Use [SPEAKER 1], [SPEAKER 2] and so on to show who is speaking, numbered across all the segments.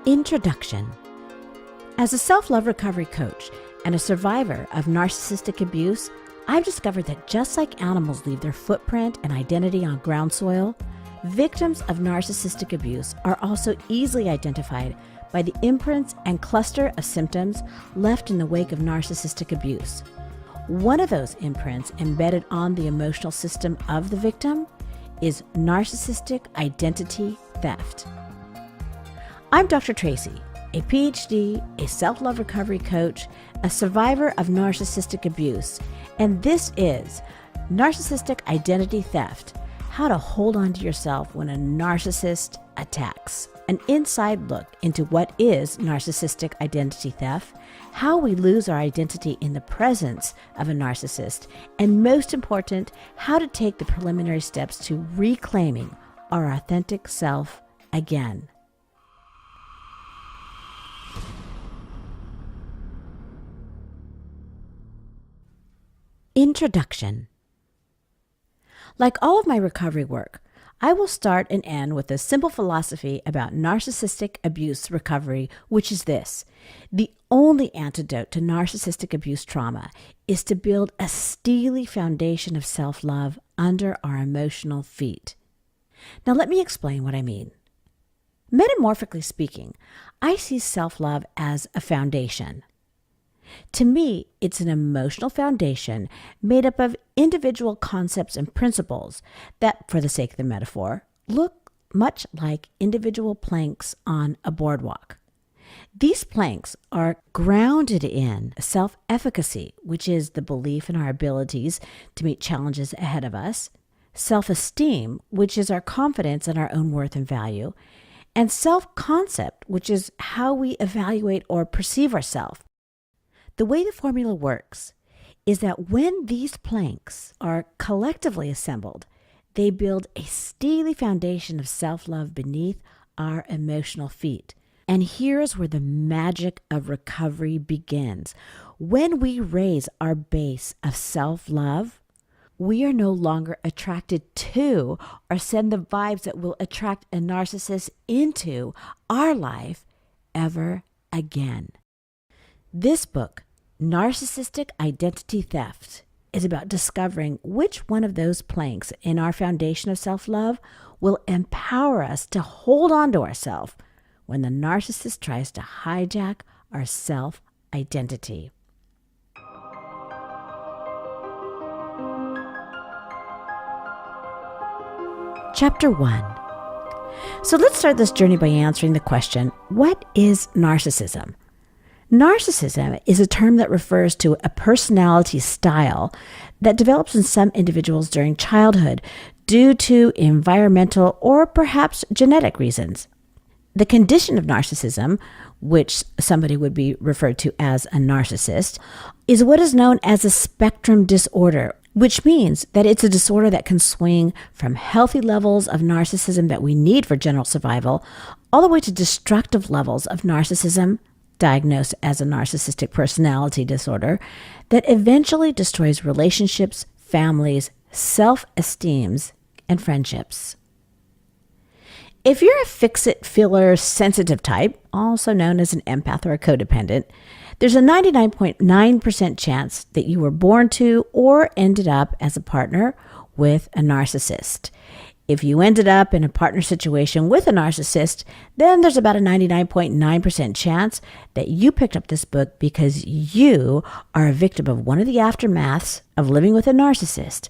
[SPEAKER 1] Introduction. As a self-love recovery coach and a survivor of narcissistic abuse, I've discovered that just like animals leave their footprint and identity on ground soil, victims of narcissistic abuse are also easily identified by the imprints and cluster of symptoms left in the wake of narcissistic abuse. One of those imprints embedded on the emotional system of the victim is narcissistic identity theft. I'm Dr. Tracy, a PhD, a self-love recovery coach, a survivor of narcissistic abuse, and this is Narcissistic Identity Theft: How to Hold On to Yourself When a Narcissist Attacks. An inside look into what is narcissistic identity theft, how we lose our identity in the presence of a narcissist, and most important, how to take the preliminary steps to reclaiming our authentic self again. Introduction. Like all of my recovery work, I will start and end with a simple philosophy about narcissistic abuse recovery, which is this: the only antidote to narcissistic abuse trauma is to build a steely foundation of self-love under our emotional feet. Now let me explain what I mean. Metamorphically speaking, I see self-love as a foundation. To me, it's an emotional foundation made up of individual concepts and principles that, for the sake of the metaphor, look much like individual planks on a boardwalk. These planks are grounded in self-efficacy, which is the belief in our abilities to meet challenges ahead of us, self-esteem, which is our confidence in our own worth and value, and self-concept, which is how we evaluate or perceive ourselves. The way the formula works is that when these planks are collectively assembled, they build a steely foundation of self-love beneath our emotional feet. And here's where the magic of recovery begins. When we raise our base of self-love, we are no longer attracted to or send the vibes that will attract a narcissist into our life ever again. This book, Narcissistic Identity Theft, is about discovering which one of those planks in our foundation of self-love will empower us to hold on to ourselves when the narcissist tries to hijack our self-identity. Chapter 1. So let's start this journey by answering the question, what is narcissism? Narcissism is a term that refers to a personality style that develops in some individuals during childhood due to environmental or perhaps genetic reasons. The condition of narcissism, which somebody would be referred to as a narcissist, is what is known as a spectrum disorder, which means that it's a disorder that can swing from healthy levels of narcissism that we need for general survival all the way to destructive levels of narcissism, diagnosed as a narcissistic personality disorder, that eventually destroys relationships, families, self-esteems, and friendships. If you're a fix-it, filler, sensitive type, also known as an empath or a codependent, there's a 99.9% chance that you were born to or ended up as a partner with a narcissist. If you ended up in a partner situation with a narcissist, then there's about a 99.9% chance that you picked up this book because you are a victim of one of the aftermaths of living with a narcissist,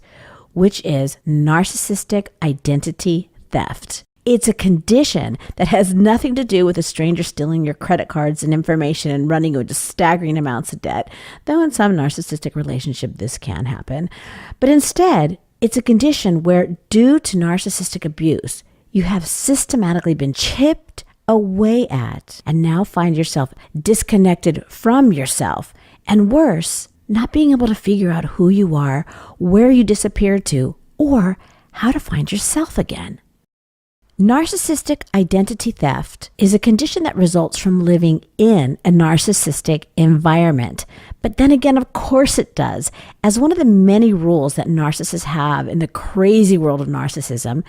[SPEAKER 1] which is narcissistic identity theft. It's a condition that has nothing to do with a stranger stealing your credit cards and information and running you into staggering amounts of debt, though in some narcissistic relationship this can happen. But instead, it's a condition where, due to narcissistic abuse, you have systematically been chipped away at and now find yourself disconnected from yourself. And worse, not being able to figure out who you are, where you disappeared to, or how to find yourself again. Narcissistic identity theft is a condition that results from living in a narcissistic environment. But then again, of course it does. As one of the many rules that narcissists have in the crazy world of narcissism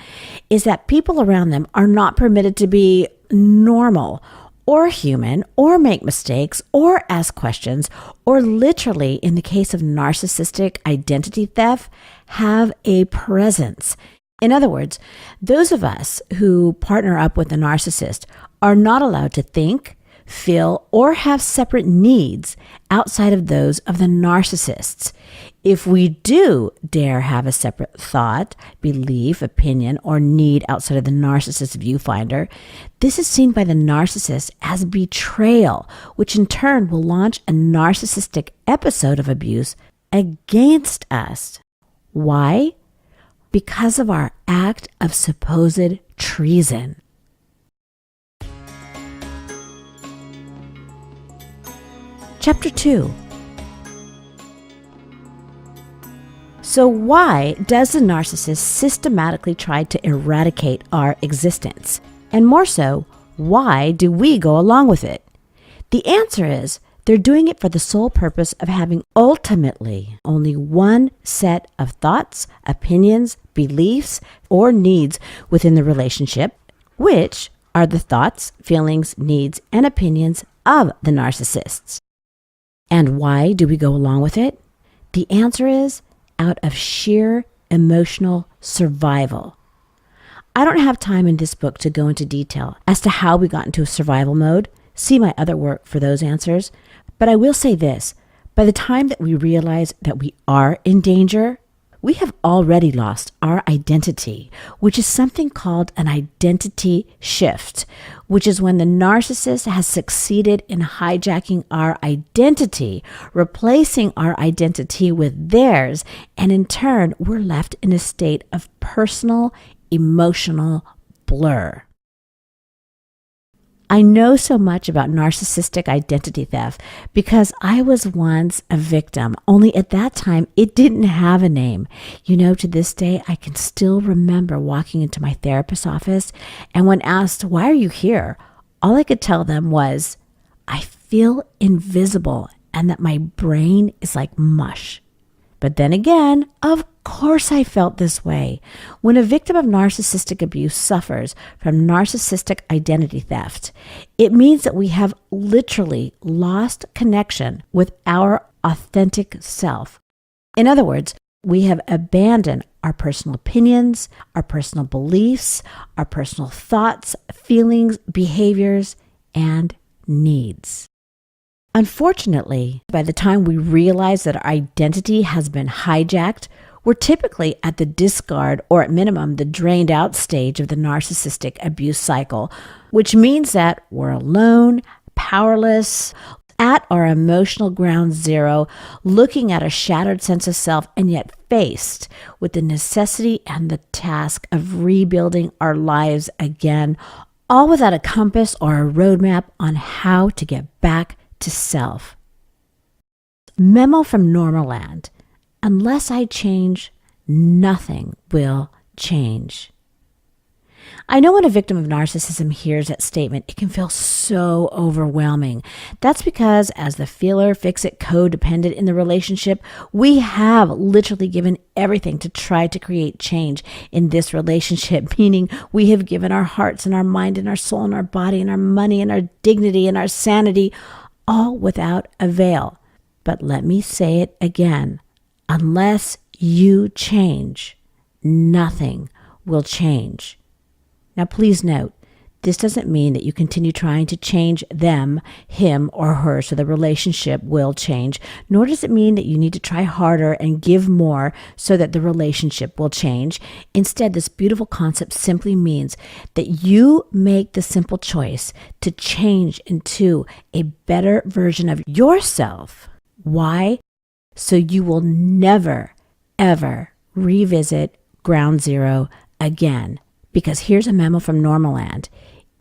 [SPEAKER 1] is that people around them are not permitted to be normal or human, or make mistakes, or ask questions, or literally, in the case of narcissistic identity theft, have a presence. In other words, those of us who partner up with a narcissist are not allowed to think, feel, or have separate needs outside of those of the narcissists. If we do dare have a separate thought, belief, opinion, or need outside of the narcissist viewfinder, this is seen by the narcissist as betrayal, which in turn will launch a narcissistic episode of abuse against us. Why? Because of our act of supposed treason. Chapter 2. So why does the narcissist systematically try to eradicate our existence? And more so, why do we go along with it? The answer is they're doing it for the sole purpose of having ultimately only one set of thoughts, opinions, beliefs, or needs within the relationship, which are the thoughts, feelings, needs, and opinions of the narcissists. And why do we go along with it? The answer is out of sheer emotional survival. I don't have time in this book to go into detail as to how we got into a survival mode. See my other work for those answers. But I will say this, by the time that we realize that we are in danger, we have already lost our identity, which is something called an identity shift, which is when the narcissist has succeeded in hijacking our identity, replacing our identity with theirs, and in turn, we're left in a state of personal, emotional blur. I know so much about narcissistic identity theft because I was once a victim, only at that time it didn't have a name. You know, to this day, I can still remember walking into my therapist's office, and when asked, "Why are you here?" all I could tell them was, "I feel invisible and that my brain is like mush." But then again, of course I felt this way. When a victim of narcissistic abuse suffers from narcissistic identity theft, it means that we have literally lost connection with our authentic self. In other words, we have abandoned our personal opinions, our personal beliefs, our personal thoughts, feelings, behaviors, and needs. Unfortunately, by the time we realize that our identity has been hijacked, we're typically at the discard or at minimum the drained out stage of the narcissistic abuse cycle, which means that we're alone, powerless, at our emotional ground zero, looking at a shattered sense of self and yet faced with the necessity and the task of rebuilding our lives again, all without a compass or a roadmap on how to get back to self. Memo from Normaland. Unless I change, nothing will change. I know when a victim of narcissism hears that statement, it can feel so overwhelming. That's because as the feeler, fix-it, codependent in the relationship, we have literally given everything to try to create change in this relationship, meaning we have given our hearts and our mind and our soul and our body and our money and our dignity and our sanity, all without avail. But let me say it again. Unless you change, nothing will change. Now, please note, this doesn't mean that you continue trying to change them, him, or her so the relationship will change, nor does it mean that you need to try harder and give more so that the relationship will change. Instead, this beautiful concept simply means that you make the simple choice to change into a better version of yourself. Why? So you will never, ever revisit ground zero again. Because here's a memo from Normaland.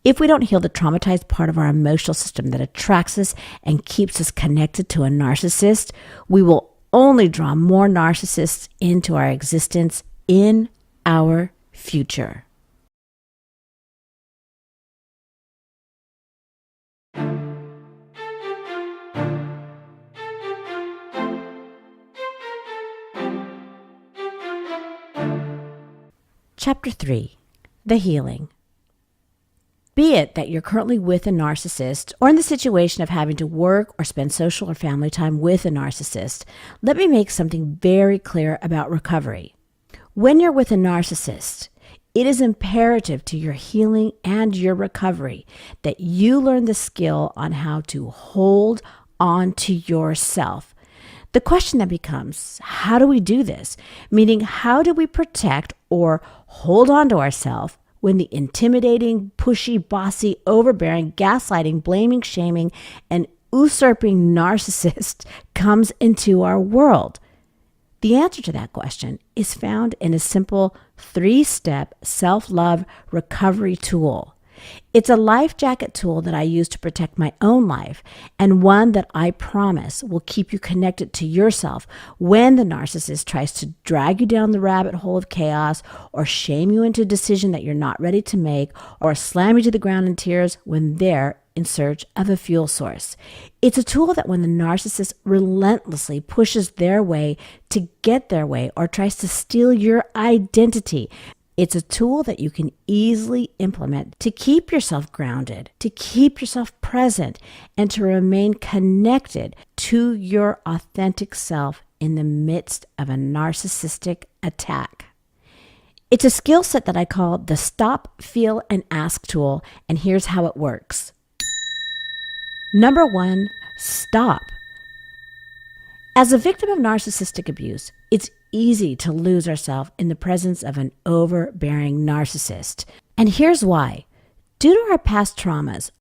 [SPEAKER 1] If we don't heal the traumatized part of our emotional system that attracts us and keeps us connected to a narcissist, we will only draw more narcissists into our existence in our future. Chapter 3. The Healing. Be it that you're currently with a narcissist or in the situation of having to work or spend social or family time with a narcissist, let me make something very clear about recovery. When you're with a narcissist, it is imperative to your healing and your recovery that you learn the skill on how to hold on to yourself. The question then becomes, how do we do this? Meaning, how do we protect or hold on to ourselves when the intimidating, pushy, bossy, overbearing, gaslighting, blaming, shaming, and usurping narcissist comes into our world? The answer to that question is found in a simple 3-step self-love recovery tool. It's a life jacket tool that I use to protect my own life, and one that I promise will keep you connected to yourself when the narcissist tries to drag you down the rabbit hole of chaos, or shame you into a decision that you're not ready to make, or slam you to the ground in tears when they're in search of a fuel source. It's a tool that when the narcissist relentlessly pushes their way to get their way or tries to steal your identity, it's a tool that you can easily implement to keep yourself grounded, to keep yourself present, and to remain connected to your authentic self in the midst of a narcissistic attack. It's a skill set that I call the Stop, Feel, and Ask tool, and here's how it works. Number 1, stop. As a victim of narcissistic abuse, it's easy to lose ourselves in the presence of an overbearing narcissist. And here's why. Due to our past traumas,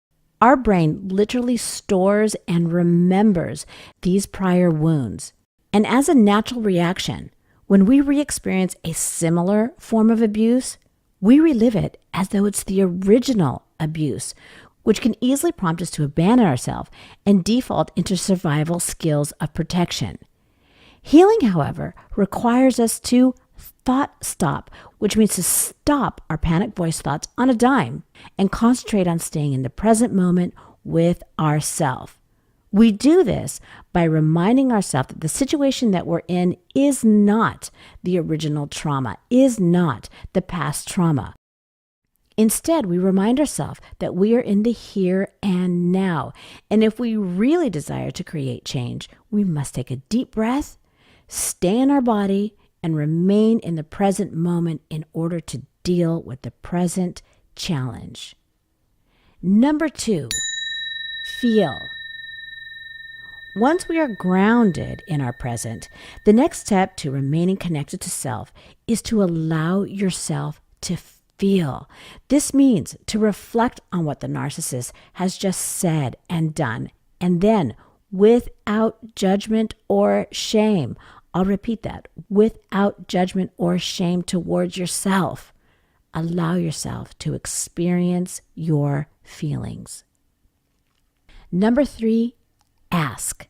[SPEAKER 1] our brain literally stores and remembers these prior wounds. And as a natural reaction, when we re-experience a similar form of abuse, we relive it as though it's the original abuse, which can easily prompt us to abandon ourselves and default into survival skills of protection. Healing, however, requires us to thought stop, which means to stop our panic voice thoughts on a dime and concentrate on staying in the present moment with ourselves. We do this by reminding ourselves that the situation that we're in is not the original trauma, is not the past trauma. Instead, we remind ourselves that we are in the here and now. And if we really desire to create change, we must take a deep breath, stay in our body, and remain in the present moment in order to deal with the present challenge. Number 2, feel. Once we are grounded in our present, the next step to remaining connected to self is to allow yourself to feel. This means to reflect on what the narcissist has just said and done, and then without judgment or shame. I'll repeat that. Without judgment or shame towards yourself. Allow yourself to experience your feelings. Number 3, ask.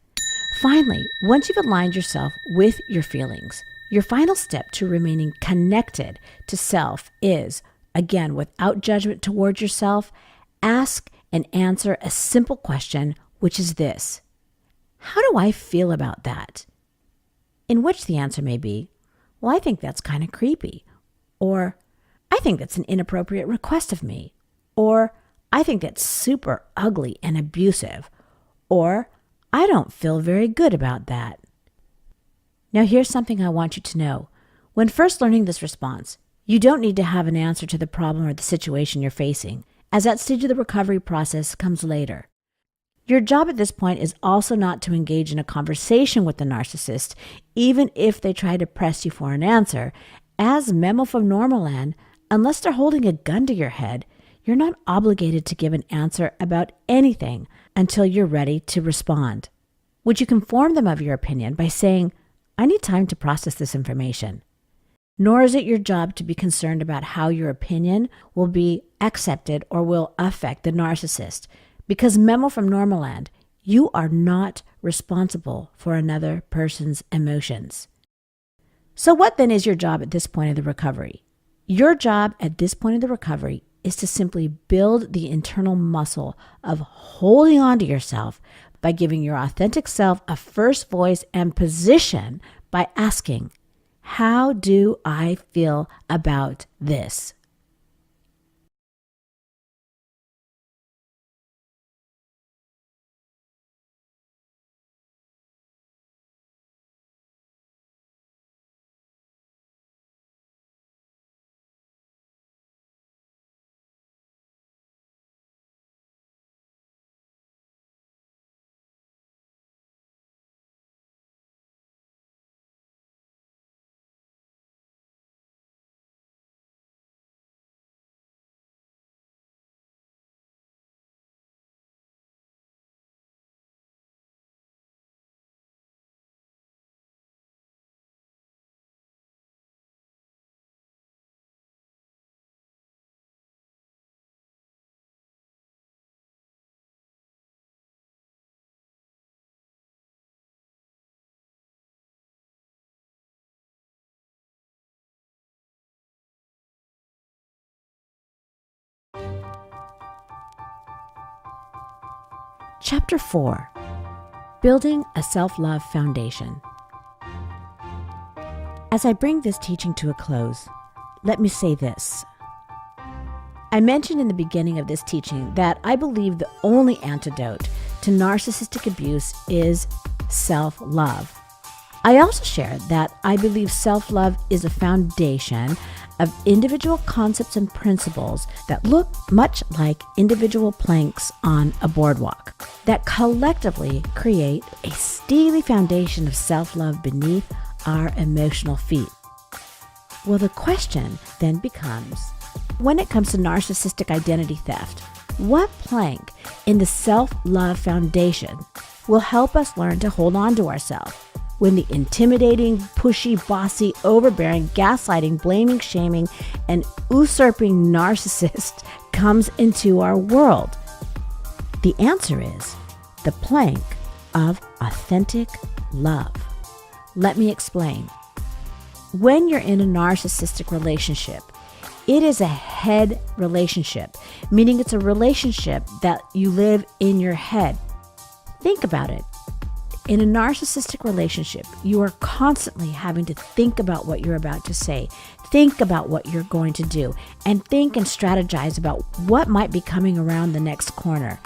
[SPEAKER 1] Finally, once you've aligned yourself with your feelings, your final step to remaining connected to self is, again, without judgment towards yourself, ask and answer a simple question, which is this: how do I feel about that? In which the answer may be, well, I think that's kind of creepy. Or, I think that's an inappropriate request of me. Or, I think that's super ugly and abusive. Or, I don't feel very good about that. Now, here's something I want you to know. When first learning this response, you don't need to have an answer to the problem or the situation you're facing, as that stage of the recovery process comes later. Your job at this point is also not to engage in a conversation with the narcissist, even if they try to press you for an answer. As Memo from Normaland, unless they're holding a gun to your head, you're not obligated to give an answer about anything until you're ready to respond. Would you inform them of your opinion by saying, I need time to process this information? Nor is it your job to be concerned about how your opinion will be accepted or will affect the narcissist. Because Memo from Normaland, you are not responsible for another person's emotions. So what then is your job at this point of the recovery? Your job at this point of the recovery is to simply build the internal muscle of holding on to yourself by giving your authentic self a first voice and position by asking, how do I feel about this? Chapter 4. Building a Self-Love Foundation. As I bring this teaching to a close, let me say this. I mentioned in the beginning of this teaching that I believe the only antidote to narcissistic abuse is self-love. I also shared that I believe self-love is a foundation of individual concepts and principles that look much like individual planks on a boardwalk that collectively create a steely foundation of self-love beneath our emotional feet. Well, the question then becomes, when it comes to narcissistic identity theft, what plank in the self-love foundation will help us learn to hold on to ourselves when the intimidating, pushy, bossy, overbearing, gaslighting, blaming, shaming, and usurping narcissist comes into our world? The answer is the plank of authentic love. Let me explain. When you're in a narcissistic relationship, it is a head relationship, meaning it's a relationship that you live in your head. Think about it. In a narcissistic relationship, you are constantly having to think about what you're about to say, think about what you're going to do, and think and strategize about what might be coming around the next corner.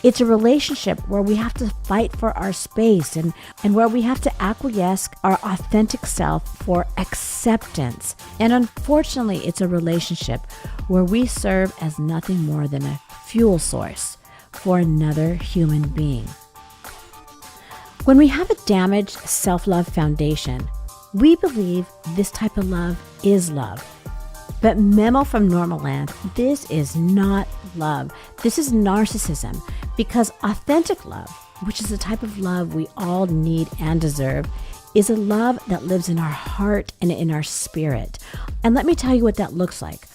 [SPEAKER 1] It's a relationship where we have to fight for our space and where we have to acquiesce our authentic self for acceptance. And unfortunately, it's a relationship where we serve as nothing more than a fuel source for another human being. When we have a damaged self-love foundation, we believe this type of love is love. But memo from Normal Land, this is not love. This is narcissism, because authentic love, which is the type of love we all need and deserve, is a love that lives in our heart and in our spirit. And let me tell you what that looks like.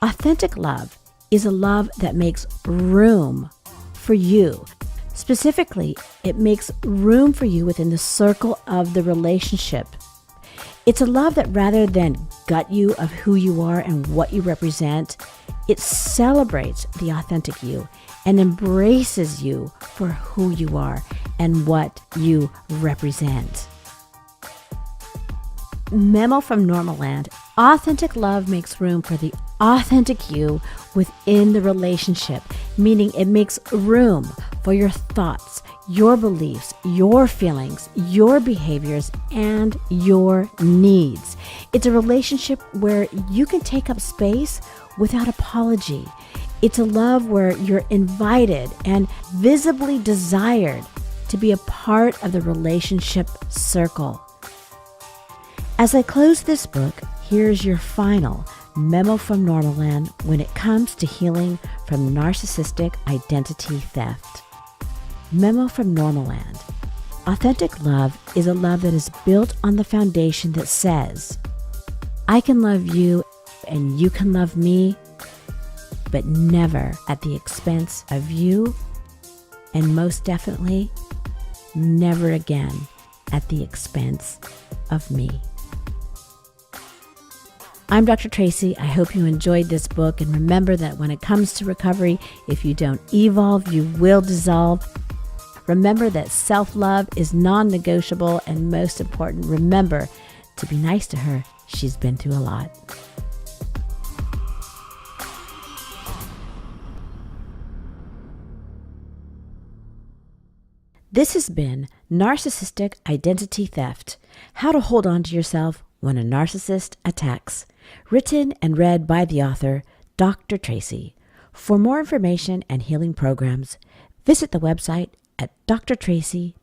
[SPEAKER 1] Authentic love is a love that makes room for you. Specifically, it makes room for you within the circle of the relationship. It's a love that rather than gut you of who you are and what you represent, it celebrates the authentic you and embraces you for who you are and what you represent. Memo from Normal Land. Authentic love makes room for the authentic you within the relationship, meaning it makes room for your thoughts, your beliefs, your feelings, your behaviors, and your needs. It's a relationship where you can take up space without apology. It's a love where you're invited and visibly desired to be a part of the relationship circle. As I close this book, here's your final memo from Normal Land when it comes to healing from narcissistic identity theft. Memo from Normal Land. Authentic love is a love that is built on the foundation that says, I can love you and you can love me, but never at the expense of you, and most definitely, never again at the expense of me. I'm Dr. Tracy. I hope you enjoyed this book, and remember that when it comes to recovery, if you don't evolve, you will dissolve. Remember that self-love is non-negotiable, and most important, remember to be nice to her. She's been through a lot. This has been Narcissistic Identity Theft: How to Hold On to Yourself When a Narcissist Attacks. Written and read by the author, Dr. Tracy. For more information and healing programs, visit the website at drtracy.tv.